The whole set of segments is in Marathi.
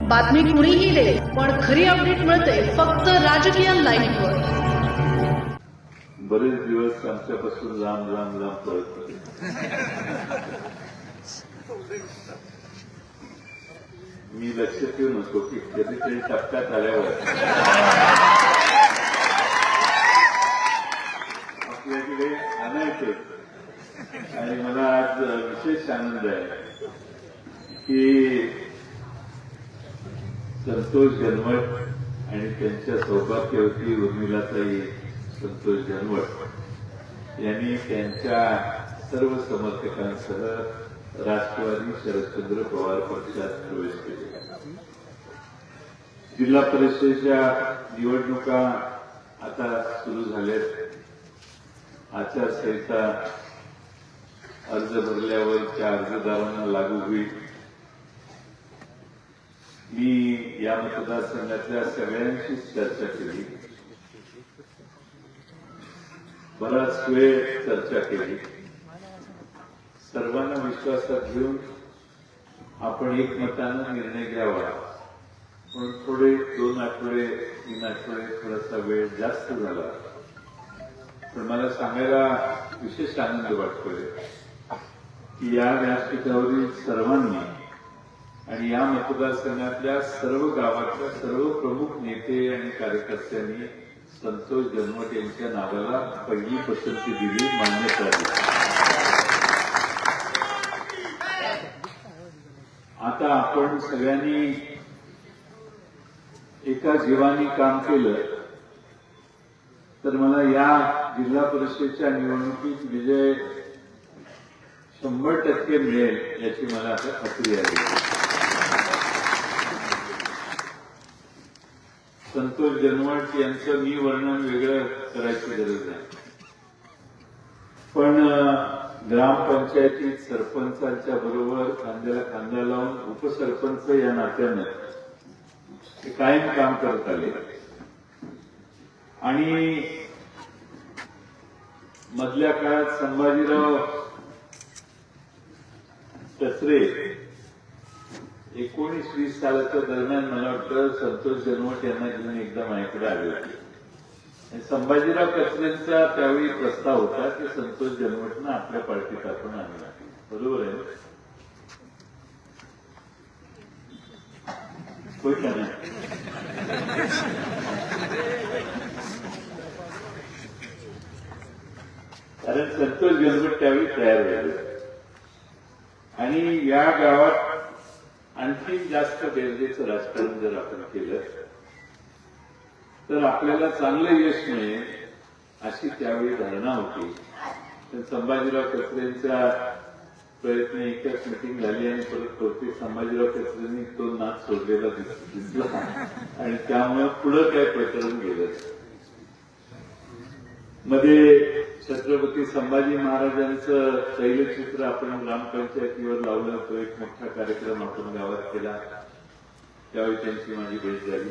बातमी कुणीही दे, पण खरी अपडेट मिळते फक्त राजकीय लाईव्हवर. बरेच दिवस आमच्यापासून लांब लांब लांब पळत होते. मी लक्ष ठेवू नको की कधीतरी टप्प्यात आल्यावर आपल्याकडे आणायचे. आणि मला आज विशेष आनंद आहे की संतोष जन्मट आणि त्यांच्या सौभाग्यवती उर्मिलाताई संतोष जन्मट यांनी त्यांच्या सर्व समर्थकांसह राष्ट्रवादी शरदचंद्र पवार पक्षात प्रवेश केला. जिल्हा परिषदेच्या निवडणुका आता सुरू झाल्यात. आचारसंहिता अर्ज भरल्यावर त्या अर्जदारांना लागू होईल. मी या मतदारसंघातल्या सगळ्यांशीच चर्चा केली, बराच वेळ चर्चा केली. सर्वांना विश्वासात घेऊन आपण एकमतानं निर्णय घ्यावा. पण थोडे 2 आठवडे 3 आठवडे थोडासा वेळ जास्त झाला. पण मला सांगायला विशेष आनंद वाटतोय की या व्यासपीठावरील सर्वांनी आणि या मतदारसंघातल्या सर्व गावातल्या सर्व प्रमुख नेते आणि कार्यकर्त्यांनी संतोष जन्मट यांच्या नावाला पहिली पसंती दिली, मान्यता दिली. आता आपण सगळ्यांनी एका जीवानी काम केलं तर मला या जिल्हा परिषदेच्या निवडणुकीत विजय 100% मिळेल याची मला आता खात्री आहे. संतोष जन्मट यांचं मी वर्णन वेगळं करायची गरज नाही. पण ग्रामपंचायतीत सरपंचांच्या बरोबर खांद्याला खांदा लावून उपसरपंच या नात्यानं ते कायम काम करत आले. आणि मधल्या काळात संभाजीराव कचरे 19-20 सालाच्या दरम्यान मला वाटतं संतोष जन्मट यांना घेऊन एकदा माझ्याकडे आले होते. संभाजीराव कचरेंचा त्यावेळी प्रस्ताव होता की संतोष जन्मटनं आपल्या पार्टीत आपण आणला. बरोबर आहे होय का नाही? कारण संतोष जन्मट त्यावेळी तयार झाले. आणि या गावात आणखी जास्त बेरजेचं राजकारण जर आपण केलं तर आपल्याला चांगलं यश मिळेल अशी त्यावेळी धारणा होती. तर संभाजीराव कचरेंचा प्रयत्न एकच मिटिंग झाली आणि परत होती. संभाजीराव कचरेंनी तो नाच सोडलेला दिसला आणि त्यामुळे पुढं काय प्रकरण गेलं. मध्ये छत्रपती संभाजी महाराजांचं तैलचित्र आपण ग्रामपंचायतीवर लावलं होतं. एक मोठा कार्यक्रम आपण गावात केला. त्यावेळी त्यांची माझी भेट झाली.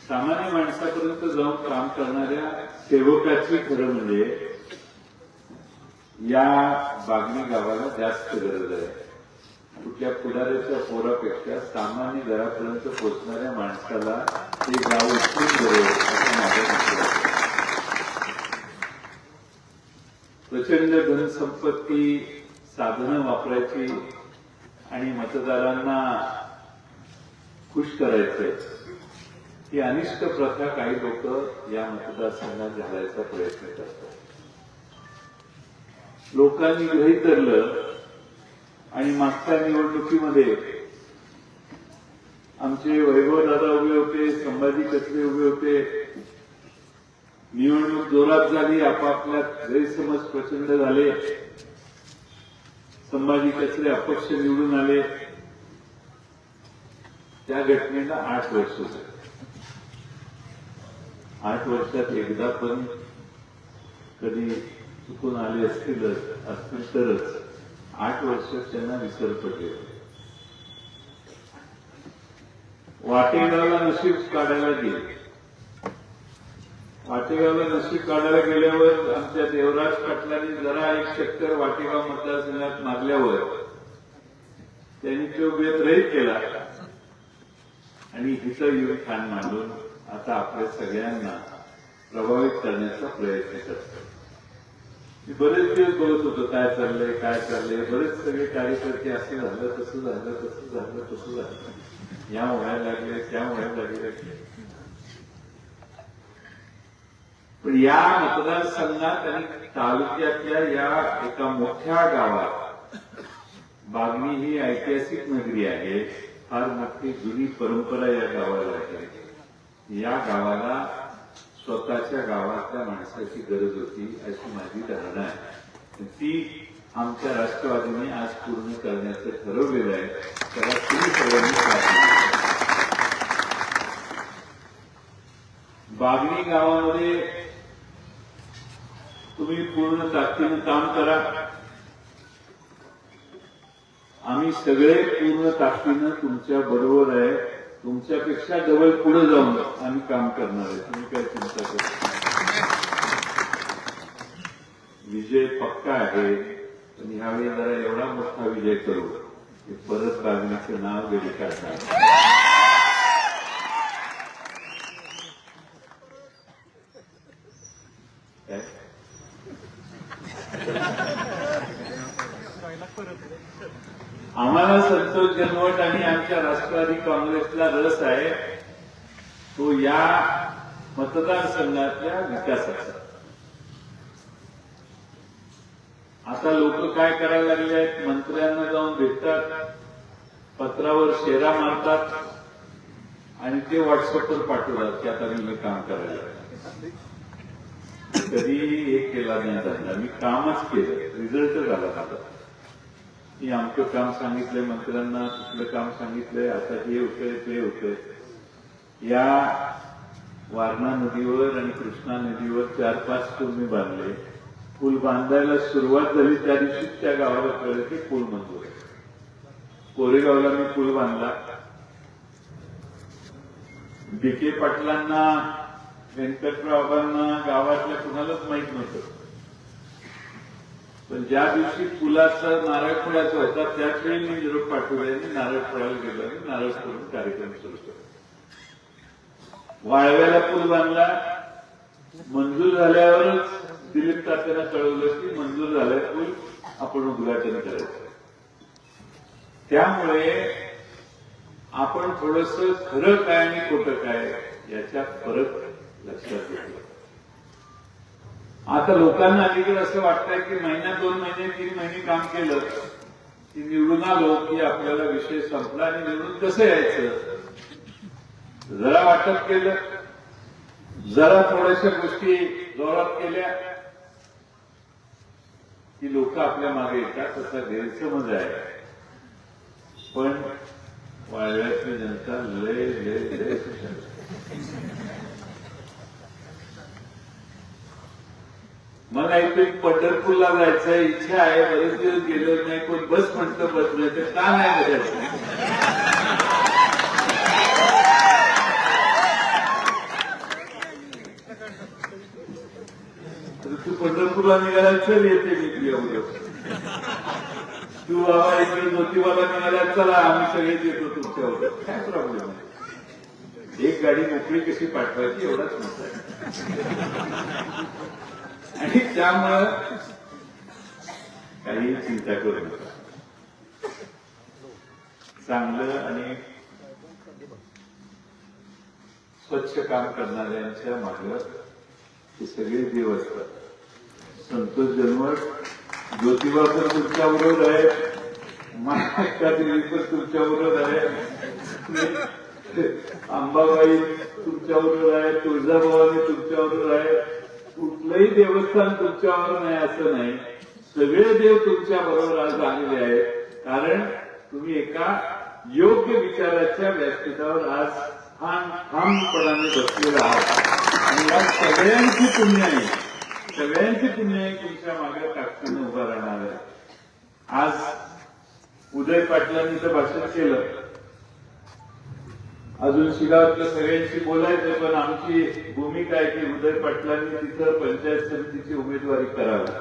सामान्य माणसापर्यंत जाऊन काम करणाऱ्या सेवकाची खरं म्हणजे या बागणी गावाला जास्त गरज आहे. कुठल्या पुढाऱ्याच्या पोरापेक्षा सामान्य घरापर्यंत पोहोचणाऱ्या माणसाला हे गाव उचलून बरोबर असं माझं मत आहे. प्रचंड धनसंपत्ती साधनं वापरायची आणि मतदारांना खुश करायचे ही अनिष्ट प्रथा काही लोक या मतदारसंघात घालायचा प्रयत्न करतात. लोकांनी गृहीत धरलं आणि मागच्या निवडणुकीमध्ये आमचे वैभवदादा उभे होते, संभाजी कचरे उभे होते. निवडणूक जोरात झाली. आपापल्यात गैरसमज प्रचंड झाले. संभाजी कचरे अपक्ष निवडून आले. त्या घटनेला 8 वर्ष झाली. 8 वर्षात एकदा पण कधी चुकून आले असतील तरच 8 वर्षात त्यांना विसर पडले. वाटेगावला नशीब काढायला गेले. वाटेगावला नशीब काढायला गेल्यावर आमच्या देवराज पाटलांनी जरा 1 चक्कर वाटेगाव मतदारसंघात मारल्यावर त्यांनी तो बेत रहित केला नेहमीचं युगखान मांडून आता आपल्या सगळ्यांना प्रभावित करण्याचा प्रयत्न करतो. मी बरेच दिवस बोलत होतो काय चाललंय काय चाललंय. बरेच सगळे कार्यकर्ते असं झालं तसं झालं तसं झालं तसं झालं, या व्हायला लागले त्या व्हायला लागले. पण या मतदारसंघात आणि तालुक्यातल्या या एका मोठ्या गावात, बागणी ही ऐतिहासिक नगरी आहे, फार मोठी जुनी परंपरा या गावाला आहे. या गावाला स्वतःच्या गावातल्या माणसाची गरज होती अशी माझी धारणा आहे. ती आमच्या राष्ट्रवादीने आज पूर्ण करण्याचं ठरवलेलं आहे. त्याला तुम्ही सगळ्यांनी साथ दिली. बागणी गावामध्ये तुम्ही पूर्ण ताकदीनं काम करा. आम्ही सगळे पूर्ण ताकदीनं तुमच्या बरोबर आहे. तुमच्यापेक्षा डबल पुढे जाऊन आम्ही काम करणार आहे. तुम्ही काय चिंता करा. विजय पक्का आहे. पण ह्यावेळी जरा एवढा मोठा विजय करू की परत बागणीचं नाव वेळी काढणार. आम्हाला संतोष जन्मट आणि आमच्या राष्ट्रवादी काँग्रेसला रस आहे तो या मतदारसंघातल्या विकासाचा. आता लोक काय करायला लागले आहेत, मंत्र्यांना जाऊन भेटतात, पत्रावर शेरा मारतात आणि ते व्हॉट्सअपवर पाठवतात की आता मी हे काम करायला लागले. कधी हे केला नाही धंदा. मी कामच केलं, रिझल्ट झाला माझा. मी आमचं काम सांगितलंय मंत्र्यांना, तिथलं काम सांगितलंय, आता हे होतंय ते होतंय. या वारणा नदीवर आणि कृष्णा नदीवर 4-5 पूल मी बांधले. पूल बांधायला सुरुवात झाली त्या दिवशी त्या गावाला कळलं की पूल मंजूर आहे. कोरेगावला मी पूल बांधला. बीके पाटलांना, व्यंकटरावांना, गावातल्या कुणालाच माहीत नव्हतं. पण ज्या दिवशी पुलाचा नारळ फोडायचा होता त्याच वेळी मी निरोप पाठवले आणि नारळ फोडायला गेलो आणि नारळ फोडून कार्यक्रम सुरू केला. वाळव्याला पूल बांधला. मंजूर झाल्यावरच दिलीप तात्यांना कळवलं की मंजूर झालाय पूल, आपण उद्घाटन करायचं. त्यामुळे आपण थोडंसं खरं काय आणि खोटं काय याच्या फरक लक्षात घेतला. आता लोकांना अलीकडे असं वाटतंय की महिना 2 महिने 3 महिने काम केलं की निवडून आलो की आपल्याला विषय संपला आणि निवडून कसं यायचं. जरा वाटप केलं, जरा थोड्याशा गोष्टी जोरात केल्या की लोक आपल्या मागे येतात, तसा गैरसमज आहे. पण वाळव्यातली जनता लय लय लय मला इथे पंढरपूरला जायचं इच्छा आहे. बरेच दिवस गेलो नाही. कोण बस म्हणतं बस नाही तर का नाही बघायचं. तू पंढरपूरला निघाला चल येते मी तुझ्या उद्या. तू बाबा इकडे ज्योतिबाला निघाला चला आम्ही सगळेच येतो तुमच्या उद्या. काय प्रॉब्लेम आहे. एक गाडी मोकळी कशी पाठवायची एवढाच मोठा आहे. आणि त्यामुळं काही चिंता करू नका. चांगलं आणि स्वच्छ काम करणाऱ्यांच्या मागे हे सगळे देव असतात. संतोष जन्मट, ज्योतिबा पण तुमच्याबरोबर आहे, महादेवी पण तुमच्याबरोबर आहे, अंबाबाई तुमच्याबरोबर आहे, तुळजाभवानी तुमच्याबरोबर आहे. कुठलंही देवस्थान तुमच्याबरोबर नाही असं नाही. सगळे देव तुमच्या बरोबर आज आलेले आहेत. कारण तुम्ही एका योग्य विचाराच्या व्यासपीठावर आज ठामपणाने बसलेला आहात. आणि या सगळ्यांची पुण्य आहे, सगळ्यांची पुण्य आहे तुमच्या मागे ताकदीनं उभा राहणार आहे. आज उदय पाटलांनी तर भाषण केलं. अजून शिगावातल्या सगळ्यांशी बोलायचं, पण आमची भूमिका आहे की उदय पाटलांनी तिथं पंचायत समितीची उमेदवारी करावी.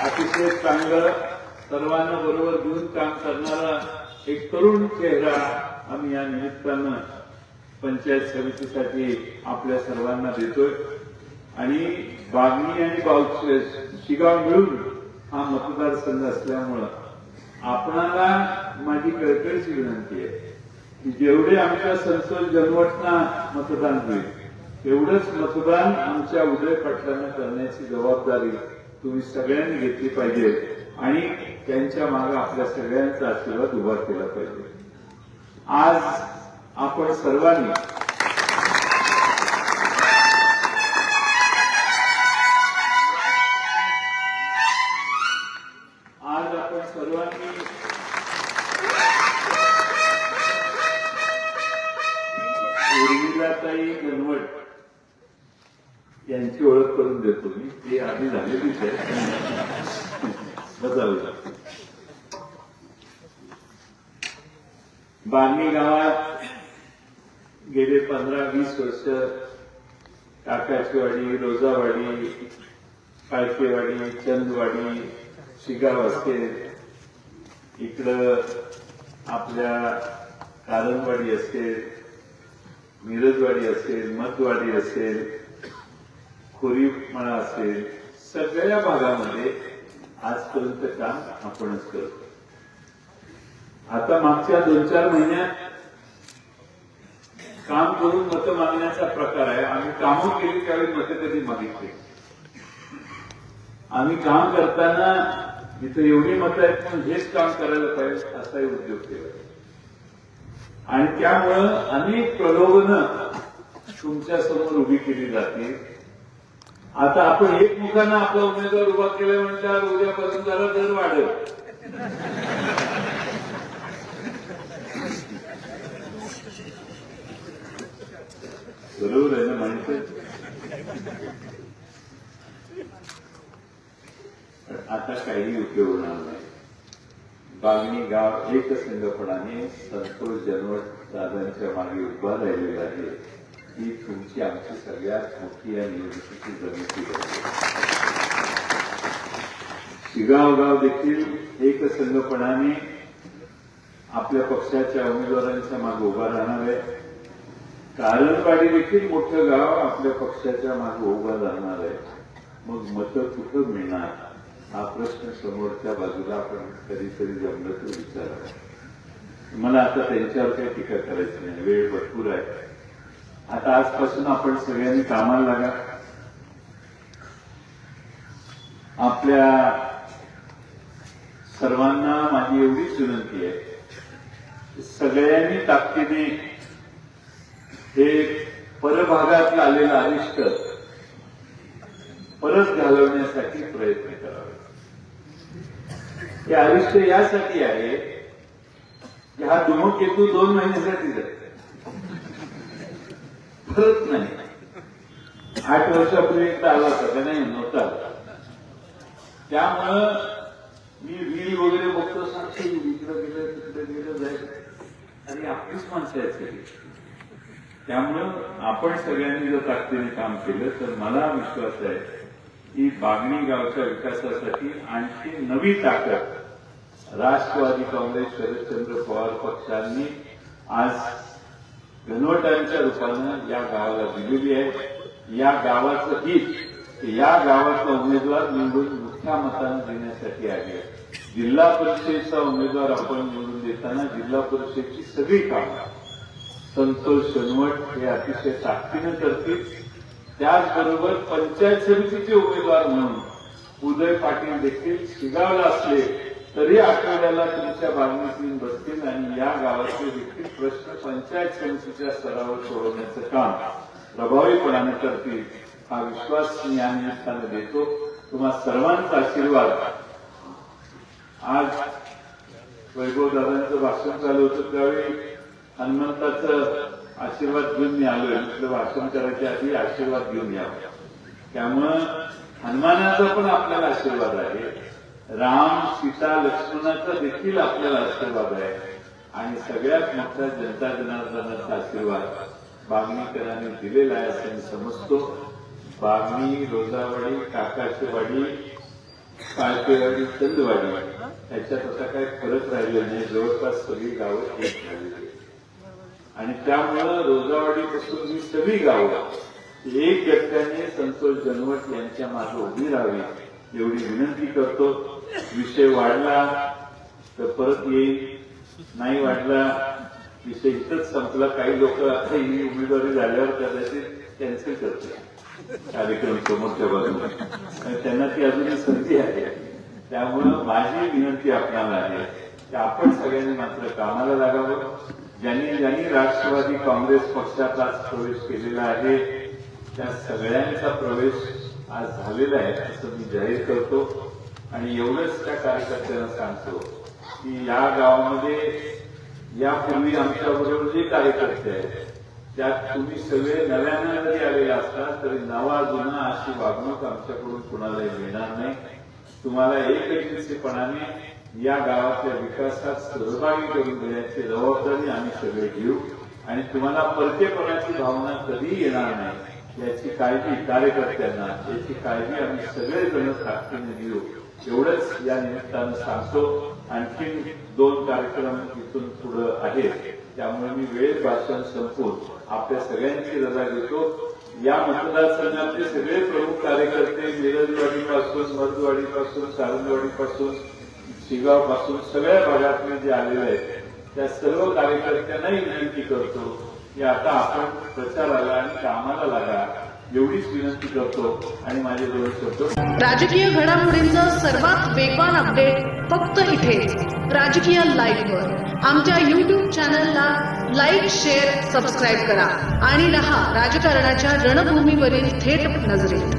अतिशय चांगलं सर्वांना बरोबर घेऊन काम करणारा एक तरुण चेहरा आम्ही या निमित्तानं पंचायत समितीसाठी आपल्या सर्वांना देतोय आणि बागणी आणि शिगाव मिळून हा मतदारसंघ असल्यामुळं आपणाला माझी कळकळीची विनंती आहे की जेवढे आमच्या संतोष जनवटना मतदान होईल तेवढंच मतदान आमच्या उदय पाटलांना करण्याची जबाबदारी तुम्ही सगळ्यांनी घेतली पाहिजे आणि त्यांच्या मागे आपल्या सगळ्यांचा आशीर्वाद उभा केला पाहिजे. आज आपण सर्वांनी उर्मिलाताई गणवट यांची ओळख करून देतो मी. ती आधी झालेलीच आहे. बदल बागणी गावात गेले 15-20 वर्ष काकाचीवाडी, रोजावाडी, काळकेवाडी, चंदवाडी, शिगाव असेल, इकडं आपल्या कारंजवाडी असेल, मिरजवाडी असेल, मधवाडी असेल, खोरीमळा असेल, सगळ्या भागामध्ये आजपर्यंत काम आपणच करतो. आता मागच्या 2-4 महिन्यात काम करून मतं मागण्याचा प्रकार आहे. आम्ही कामं केली त्यावेळी मतं कधी मागितली. आम्ही काम करताना इथं एवढी मतं आहेत पण हेच काम करायला पाहिजे असाही उद्योग केला आणि त्यामुळं अनेक प्रलोभनं तुमच्या समोर उभी केली जाते. आता आपण एकमुखानं आपला उमेदवार उभा केला म्हणल्यावर उद्यापासून जरा दर वाढेल. बरोबर आहे ना माहिती. आता काही उपयोग होणार नाही. बागणी गाव एकसंघपणाने संतोष जनवट दादांच्या मागे उभा राहिलेला आहे. ही तुमची आमची सगळ्यात मोठी या निवडणुकीची जमिती आहे. शिगाव गाव देखील एकसंघपणाने आपल्या पक्षाच्या उमेदवारांच्या मागे उभा राहणार आहे. कारंजवाडी देखील मोठं गाव आपल्या पक्षाच्या मागे उभा राहणार आहे. मग मतं कुठं मिळणार हा प्रश्न समोरच्या बाजूला आपण कधीतरी जमलं तर विचारा. मला आता त्यांच्यावर काही टीका करायची नाही, वेळ भरपूर आहे. आता आजपासून आपण सगळ्यांनी कामाला लागा. आपल्या सर्वांना माझी एवढीच विनंती आहे, सगळ्यांनी ताकदीने हे परभागात आलेलं अरिष्ट परत घालवण्यासाठी प्रयत्न करावे. हे अरिष्ट यासाठी आहे की हा धूमकेतू 2 महिन्यासाठी जाते, परत नाही. 8 वर्षापूर्वी एकदा आला होता का नाही, नव्हता. त्यामुळं मी रील वगैरे बघतो, सांगतो इकडं गेलं तिकडे गेलं जायचं आणि आपलीच माणसं आहेत सगळी. त्यामुळं आपण सगळ्यांनी जर ताकदीने काम केलं तर मला विश्वास आहे की बागणी गावच्या विकासासाठी आणखी नवी ताकद राष्ट्रवादी काँग्रेस शरदचंद्र पवार पक्षांनी आज गणवटांच्या रूपानं या गावाला दिलेली आहे. या गावाचं हित या गावाचा उमेदवार निवडून मोठ्या मतानं देण्यासाठी आहे. जिल्हा परिषदेचा उमेदवार आपण निवडून देताना जिल्हा परिषदेची सगळी कामं संतोष जनवट हे अतिशय ताकदीनं करतील. त्याचबरोबर पंचायत समितीचे उमेदवार म्हणून उदय पाटील देखील शिगावला असले तरी आठवड्याला तुमच्या बागणीत येऊन बसतील आणि या गावाचे देखील प्रश्न पंचायत समितीच्या स्तरावर सोडवण्याचं काम प्रभावीपणाने करतील. हा विश्वास मी या निमित्तानं देतो. तुम्हा सर्वांचा आशीर्वाद. आज वैभवदादांचं भाषण चालू होतं त्यावेळी हनुमंताचं आशीर्वाद घेऊन मी आलोय. म्हटलं भाषण करायच्या आधी आशीर्वाद घेऊन यावं. त्यामुळं हनुमानाचा पण आपल्याला आशीर्वाद आहे, राम सीता लक्ष्मणाचा देखील आपल्याला आशीर्वाद आहे आणि सगळ्यात मोठा जनता जनार्दनाचा आशीर्वाद बागणीकरांनी दिलेला आहे असं मी समजतो. बागणी, रोजावाडी, काकाचीवाडी काळपेवाडी चंदवाडी याच्यात आता काही फरक राहिलेला नाही. जवळपास सगळी गावं एक झालेली आहेत. आणि त्यामुळं रोजावाडीपासून ही सगळी गावं एक गट्ट्याने संतोष जनवट यांच्या मागे उभी राहावी एवढी विनंती करतो. विषय वाढला तर परत येईल, नाही वाढला विषय इथंच संपला. काही लोक आता ही उमेदवारी झाल्यावर कदाचित कॅन्सल करतात कार्यक्रम समोरच्या बाजूला, आणि त्यांना ती अजूनही संधी आहे. त्यामुळं माझी विनंती आपल्याला आहे की आपण सगळ्यांनी मात्र कामाला लागावं. ज्यांनी ज्यांनी राष्ट्रवादी काँग्रेस पक्षात आज प्रवेश केलेला आहे त्या सगळ्यांचा प्रवेश आज झालेला आहे असं मी जाहीर करतो. आणि एवढंच त्या कार्यकर्त्यांना सांगतो की या गावामध्ये यापूर्वी आमच्याबरोबर जे कार्यकर्ते आहेत त्यात तुम्ही सगळे नव्यानं जरी आलेले असला तरी नवा जुना अशी वागणूक आमच्याकडून कुणालाही मिळणार नाही. तुम्हाला एकत्रितपणाने या गावाच्या विकासात सहभागी करून देण्याची जबाबदारी आम्ही सगळे घेऊ. आणि तुम्हाला परकेपणाची भावना कधी येणार नाही याची काळजी कार्यकर्त्यांना, याची काळजी आम्ही सगळेजण ताकदीने घेऊ एवढंच या निमित्तानं सांगतो. आणखी 2 कार्यक्रम इथून पुढे आहेत, त्यामुळे मी वेळेत भाषण संपवून आपल्या सगळ्यांची रजा घेतो. या मतदारसंघातले सगळे प्रमुख कार्यकर्ते मिरजवाडीपासून, मर्दवाडीपासून, सारंगवाडीपासून, शिगावपासून सगळ्या भागातून जे आलेले आहेत त्या सर्व कार्यकर्त्यांनाही विनंती करतो की आता आपण प्रचाराला आणि कामाला लागा एवढीच विनंती करतो. आणि माझे 2 शब्द. राजकीय घडामोडींचं सर्वात वेगवान अपडेट फक्त इथेच राजकीय लाईव्हवर. आमच्या YouTube चॅनलला लाईक, शेअर, सबस्क्राईब करा आणि रहा राजकारणाच्या रणभूमीवरील थेट नजरेत.